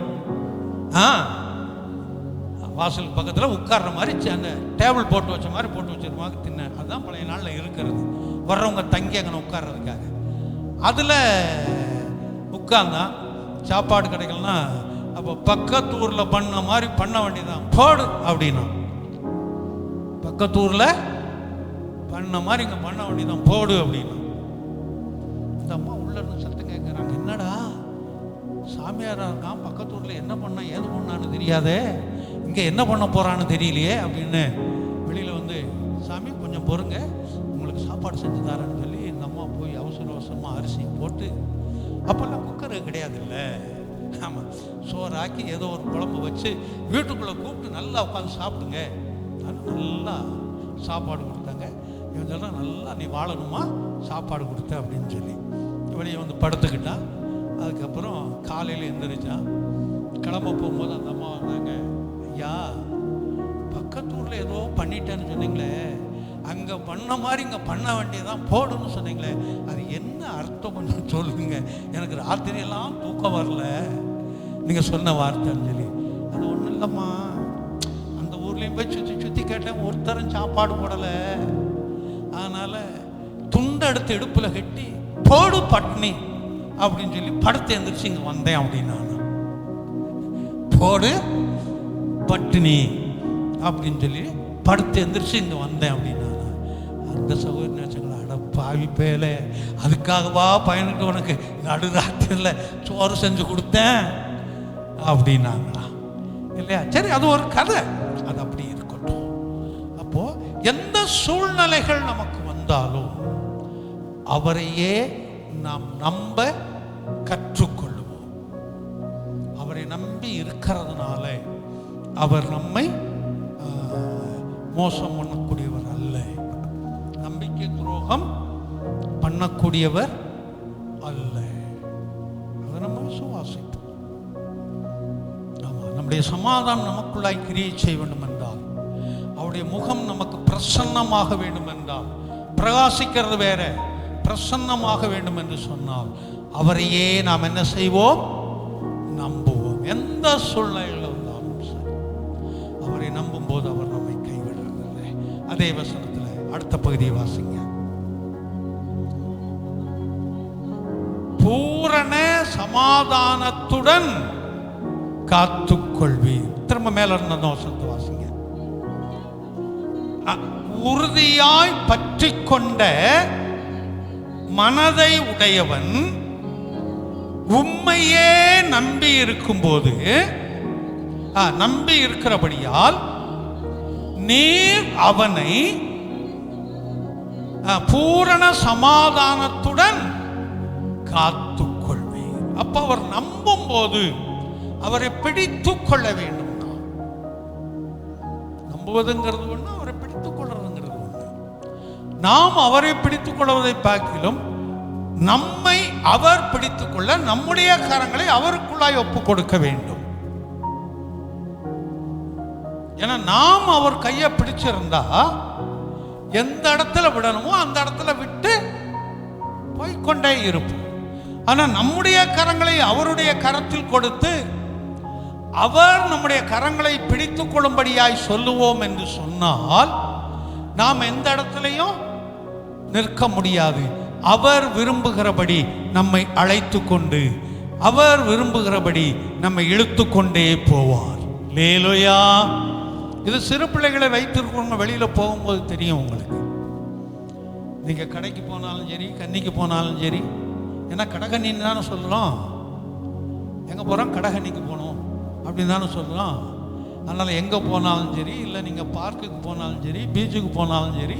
Speaker 1: வாசல் பக்கத்தில் உட்கார்ற மாதிரி அந்த டேபிள் போட்டு வச்ச மாதிரி போட்டு வச்சிருப்பாங்க திண்ணை. அதுதான் பழைய நாளில் இருக்கிறது, வர்றவங்க தங்கி அங்கே உட்கார்றதுக்காக. அதில் உட்கார்ந்தா சாப்பாடு கிடைக்கலன்னா அப்போ பக்கத்தூரில் பண்ண மாதிரி பண்ண வேண்டியதான். போடு அப்படின்னா பக்கத்தூரில் பண்ண மாதிரி இங்கே பண்ண வேண்டியதான், போடு அப்படின்னா. இந்த அம்மா உள்ள இருந்து சத்தம் கேட்குறாங்க, என்னடா சாமியாராக இருக்கான், பக்கத்தூரில் என்ன பண்ணா ஏது பண்ணான்னு தெரியாதே, இங்கே என்ன பண்ண போகிறான்னு தெரியலையே அப்படின்னு வெளியில் வந்து, சாமி கொஞ்சம் பொறுங்க, உங்களுக்கு சாப்பாடு செஞ்சு தரேன்னு சொல்லி இந்த அம்மா போய் அவசர அவசரமாக அரிசி போட்டு, அப்போல்லாம் குக்கரு கிடையாது இல்லை, ஆமாம், சோறாக்கி ஏதோ ஒரு குழம்பு வச்சு வீட்டுக்குள்ளே கூப்பிட்டு நல்லா உட்காந்து சாப்பிடுங்க, நல்லா சாப்பாடு கொடுத்தாங்க. இவன் சொல்கிறான், நல்லா நீ வாழணுமா சாப்பாடு கொடுத்த அப்படின்னு சொல்லி வெளியே வந்து படுத்துக்கிட்டான். அதுக்கப்புறம் காலையில் எழுந்திரிச்சான். கிளம்ப போகும்போது அந்த அம்மா வந்தாங்க, ஐயா பக்கத்தூரில் ஏதோ பண்ணிட்டேன்னு சொன்னீங்களே, அங்கே பண்ண மாதிரி இங்கே பண்ண வேண்டியதான், போடுன்னு சொன்னீங்களே, அது என்ன அர்த்தம் கொஞ்சம் சொல்லுங்க, எனக்கு ராத்திரியெல்லாம் தூக்கம் வரல நீங்கள் சொன்ன வார்த்தைன்னு சொல்லி. அது ஒன்றும் இல்லைம்மா, அந்த ஊர்லேயும் போய் சுற்றி சுற்றி கேட்டேன், ஒருத்தரும் சாப்பாடு போடலை, அதனால் துண்டை எடுத்து இடுப்பில் கட்டி போடு பட்னி அப்படின்னு சொல்லி படுத்து எழுந்திரிச்சு இங்கே வந்தேன் அப்படின்னா, போடு பட்டினி அப்படின்னு சொல்லி படுத்து எழுந்திரிச்சு இங்கே வந்தேன் அப்படின்னா, அந்த சகோதரன் வச்சுங்களா, அட பாவி பேல, அதுக்காகவா பையனுக்கு உனக்கு நடுராத்திரியில் சோறு செஞ்சு கொடுத்தேன் அப்படின்னாங்களா இல்லையா? சரி, அது ஒரு கதை, அது அப்படி இருக்கட்டும். அப்போ எந்த சூழ்நிலைகள் நமக்கு வந்தாலும் அவரையே நாம் நம்ப கற்றுக்கொள்ளுவோம். அவரை நம்பி இருக்கிறதுனால அவர் நம்மை மோசம் பண்ணக்கூடியவர் அல்ல, நம்பிக்கை துரோகம் பண்ணக்கூடியவர் அல்ல. அதை நம்ம விசுவாசிப்போம். ஆமாம், நம்முடைய சமாதானம் நமக்குள்ளாய் கிரியை செய்ய வேண்டும் என்றால், அவருடைய முகம் நமக்கு பிரசன்னமாக வேண்டும் என்றால், பிரகாசிக்கிறது வேற, பிரசன்னமாக வேண்டும் என்று சொன்னால் அவரையே நாம் என்ன செய்வோம்? நம்புவோம். எந்த சூழ்நிலையில் இருந்தாலும் சரி, அவரை நம்பும் போது அவர் நம்மை கைவிடுறதில்லை. அதே வசனத்தில் அடுத்த பகுதியை வாசிங்க. பூரண சமாதானத்துடன் காத்துக்கொள்வீர். திரும்ப மேல இருந்த வசனத்தை வாசிங்க. உறுதியாய் பற்றி கொண்ட மனதை உடையவன் உம்மையே நம்பி இருக்கும்போது, நம்பி இருக்கிறபடியால் நீர் அவனை பூரண சமாதானத்துடன் காத்துக்கொள்வீர். அப்ப அவர் நம்பும் போது அவரை பிடித்து கொள்ள வேண்டும். நம்புவதுங்கிறது ஒண்ணு, அவரை பிடித்துக் கொள்றதுங்கிறது ஒண்ணு. நாம் அவரை பிடித்துக் கொள்வதை பார்க்கிலும் நம்மை அவர் பிடித்துக் கொள்ள நம்முடைய கரங்களை அவருக்குள்ளாய் ஒப்பு கொடுக்க வேண்டும். ஏன்னா நாம் அவர் கையை பிடிச்சிருந்தா எந்த இடத்துல விடணுமோ அந்த இடத்துல விட்டு போய்கொண்டே இருப்போம். ஆனா நம்முடைய கரங்களை அவருடைய கரத்தில் கொடுத்து அவர் நம்முடைய கரங்களை பிடித்துக் கொள்ளும்படியாய் சொல்லுவோம் என்று சொன்னால் நாம் எந்த இடத்துலையும் நிற்க முடியாது. அவர் விரும்புகிறபடி நம்மை அழைத்து கொண்டு, அவர் விரும்புகிறபடி நம்மை இழுத்து கொண்டே போவார். அல்லேலூயா. இது சிறு பிள்ளைகளை வைத்திருக்கிறவங்க வெளியில் போகும்போது தெரியும் உங்களுக்கு. நீங்கள் கடைக்கு போனாலும் சரி, கன்னிக்கு போனாலும் சரி, ஏன்னா கடகண்ணின்னு தானே சொல்கிறோம். எங்கே போகிறோம்? கடகண்ணிக்கு போகணும் அப்படின்னு தானே சொல்கிறோம். அதனால் எங்கே போனாலும் சரி, இல்லை நீங்கள் பார்க்குக்கு போனாலும் சரி, பீச்சுக்கு போனாலும் சரி,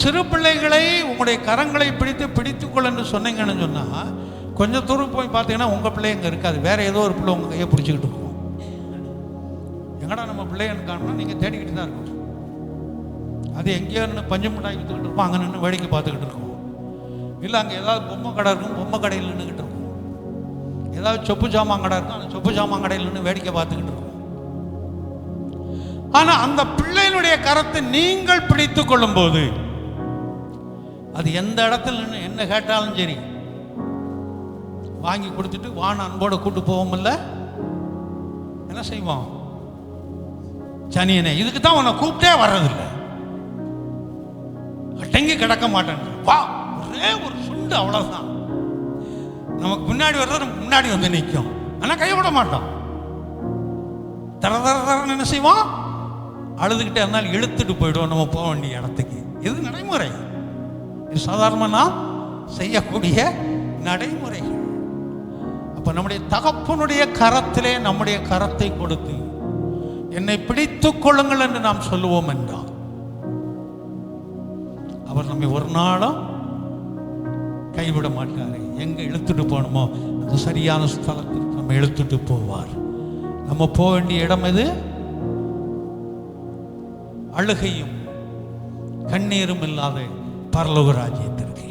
Speaker 1: சிறு பிள்ளைகளை உங்களுடைய கரங்களை பிடித்துக்கொள்ளுன்னு சொன்னீங்கன்னு சொன்னால், கொஞ்சம் தூரம் போய் பார்த்தீங்கன்னா உங்கள் பிள்ளை இங்கே இருக்காது, வேறு ஏதோ ஒரு பிள்ளை உங்கள் கையை பிடிச்சிக்கிட்டு இருக்கும். எங்கடா நம்ம பிள்ளைன்னு காணோம்னா நீங்கள் தேடிக்கிட்டு தான் இருக்கணும். அது எங்கேயோ நின்று பஞ்சு மிட்டாய் விற்றுக்கிட்டு இருப்போம், அங்கே நின்று வேடிக்கை பார்த்துக்கிட்டு இருக்கோம். இல்லை அங்கே ஏதாவது பொம்மை கடை இருக்கும், பொம்மை கடையில் நின்றுக்கிட்டு இருக்கும். ஏதாவது சொப்பு சாமான் கடை இருக்கும், அந்த சொப்பு சாமான் கடையில் நின்று வேடிக்கை பார்த்துக்கிட்டு இருக்கும். ஆனால் அந்த பிள்ளையினுடைய கரத்தை நீங்கள் பிடித்து கொள்ளும் போது, அது எந்த இடத்துல நின்று என்ன கேட்டாலும் சரி வாங்கி கொடுத்துட்டு வான அன்போடு கூட்டு போவோம். இல்லை என்ன செய்வோம்? சனியனே, இதுக்கு தான் உன்னை கூப்பிட்டே வர்றதில்லை, அடங்கி கிடக்க மாட்டேன், வா ஒரே ஒரு சுண்டு, அவ்வளவுதான். நமக்கு முன்னாடி வர்றது நமக்கு முன்னாடி வந்து நிற்கும், ஆனால் கைவிட மாட்டோம். தர தர தரன்னு என்ன செய்வோம்? அழுதுகிட்டே இருந்தாலும் இழுத்துட்டு போயிடுவோம் நம்ம போக வேண்டிய இடத்துக்கு. இது நடைமுறை. இது சாதாரணமாக செய்யக்கூடிய நடைமுறைகள். அப்போ நம்முடைய தகப்பனுடைய கரத்திலே நம்முடைய கரத்தை கொடுத்து என்னை பிடித்துக் கொள்ளுங்கள் என்று நாம் சொல்லுவோம் என்றால், அவர் நம்மை ஒரு நாளும் கைவிட மாட்டார். எங்கே இழுத்துட்டு போகணுமோ அந்த சரியான ஸ்தலத்திற்கு நம்ம இழுத்துட்டு போவார். நம்ம போக வேண்டிய இடம் எது? அழுகையும் கண்ணீரும் இல்லாத பரலோக ராஜ்யத்திற்கு.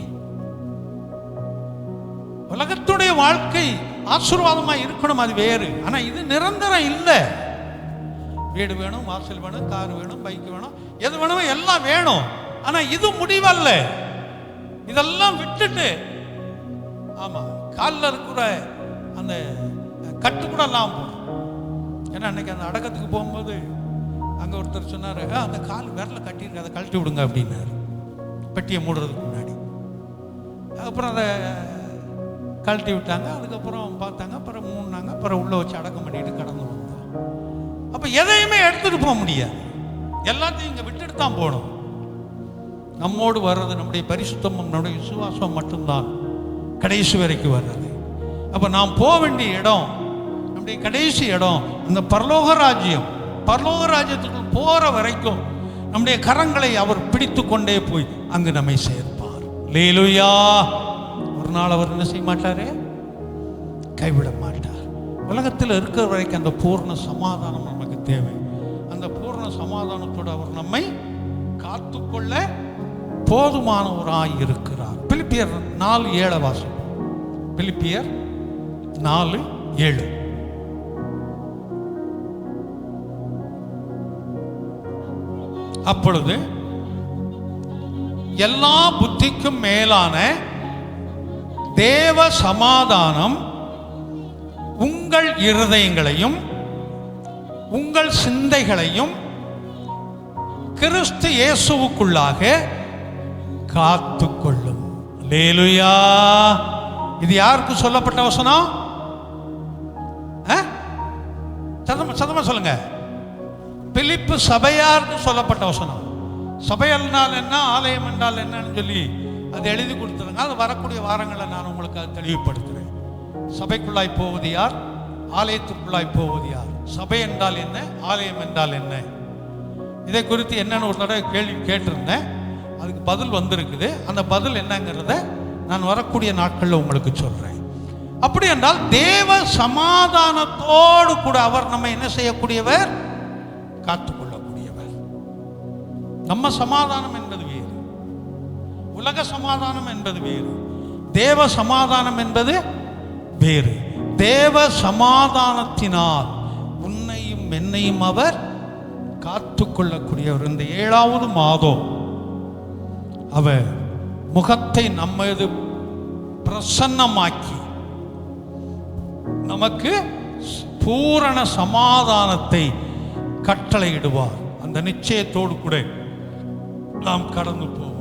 Speaker 1: உலகத்துடைய வாழ்க்கை ஆசீர்வாதமா இருக்கணும், அது வேறு. ஆனா இது நிரந்தரம் இல்லை. வீடு வேணும், வாசல் வேணும், கார் வேணும், பைக் வேணும், எது வேணும், எல்லாம் வேணும். ஆனா இது முடிவல்ல. இதெல்லாம் விட்டுட்டு, ஆமா, காலில் இருக்கிற அந்த கட்டு கூட எல்லாம் போகணும். ஏன்னா அன்னைக்கு அந்த அடக்கத்துக்கு போகும்போது அங்கே ஒருத்தர் சொன்னார், அந்த கால் விரல கட்டியிருக்கு, அதை கழட்டி விடுங்க அப்படின்னாரு, பெட்டியை மூடுறதுக்கு முன்னாடி. அதுக்கப்புறம் அதை கழட்டி விட்டாங்க. அதுக்கப்புறம் பார்த்தாங்க, அப்புறம் மூடினாங்க, அப்புறம் உள்ளே வச்சு அடக்கம் பண்ணிட்டு கடந்து வந்தோம். அப்போ எதையுமே எடுத்துகிட்டு போக முடியாது, எல்லாத்தையும் இங்கே விட்டுட்டு தான் போகணும். நம்மோடு வர்றது நம்முடைய பரிசுத்தமும் நம்முடைய விசுவாசம் மட்டும்தான் கடைசி வரைக்கும் வர்றது. அப்போ நாம் போக வேண்டிய இடம், நம்முடைய கடைசி இடம் அந்த பரலோக ராஜ்யம். பரலோக ராஜ்யத்துக்கு போகிற வரைக்கும் நம்முடைய கரங்களை அவர் பிடித்து கொண்டே போய் அங்கு நம்மை சேர்ப்பார். அல்லேலூயா. ஒரு நாள் அவர் என்ன செய்ய மாட்டாரு? கைவிட மாட்டார். உலகத்தில் இருக்கிற வரைக்கும் அந்த பூர்ண சமாதானம் நமக்கு தேவை. அந்த பூர்ண சமாதானத்தோடு அவர் நம்மை காத்துக்கொள்ள போதுமானவராய் இருக்கிறார். பிலிப்பியர் 4:7 வாசிப்போம். பிலிப்பியர் 4:7. அப்பொழுது எல்லா புத்திக்கும் மேலான தேவ சமாதானம் உங்கள் இருதயங்களையும் உங்கள் சிந்தைகளையும் கிறிஸ்து இயேசுவுக்குள்ளாக காத்துக்கொள்ளும். அல்லேலூயா. இது யாருக்கு சொல்லப்பட்ட வசனம்? சத்தமா சொல்லுங்க. பிலிப்பு சபையாருக்கு சொல்லப்பட்ட வசனம். சபை என்றால் என்ன, ஆலயம் என்றால் என்னன்னு சொல்லி அது எழுதி கொடுத்துருங்க. அது வரக்கூடிய வாரங்களை நான் உங்களுக்கு அது தெளிவுபடுத்துகிறேன். சபைக்குள்ளாய் போவது யார், ஆலயத்துக்குள்ளாய் போவது யார், சபை என்றால் என்ன, ஆலயம் என்றால் என்ன, இதை குறித்து என்னன்னு ஒரு தடவை கேள்வி கேட்டிருந்தேன். அதுக்கு பதில் வந்திருக்குது. அந்த பதில் என்னங்கிறத நான் வரக்கூடிய நாட்களில் உங்களுக்கு சொல்கிறேன். அப்படி என்றால் தேவ சமாதானத்தோடு கூட அவர் நம்ம என்ன செய்யக்கூடியவர்? காத்துக்கொள்ளக்கூடியவர். நம்ம சமாதானம் என்பது வேறு, உலக சமாதானம் என்பது வேறு, தேவ சமாதானம் என்பது வேறு. தேவ சமாதானத்தினால் உன்னையும் என்னையும் அவர் காத்துக்கொள்ளக்கூடியவர். இந்த 7வது மாதம் அவர் முகத்தை நம்மது பிரசன்னமாக்கி நமக்கு பூரண சமாதானத்தை கட்டளையிடுவார். அந்த நிச்சயத்தோடு கூட நாம் கடந்து போவோம்.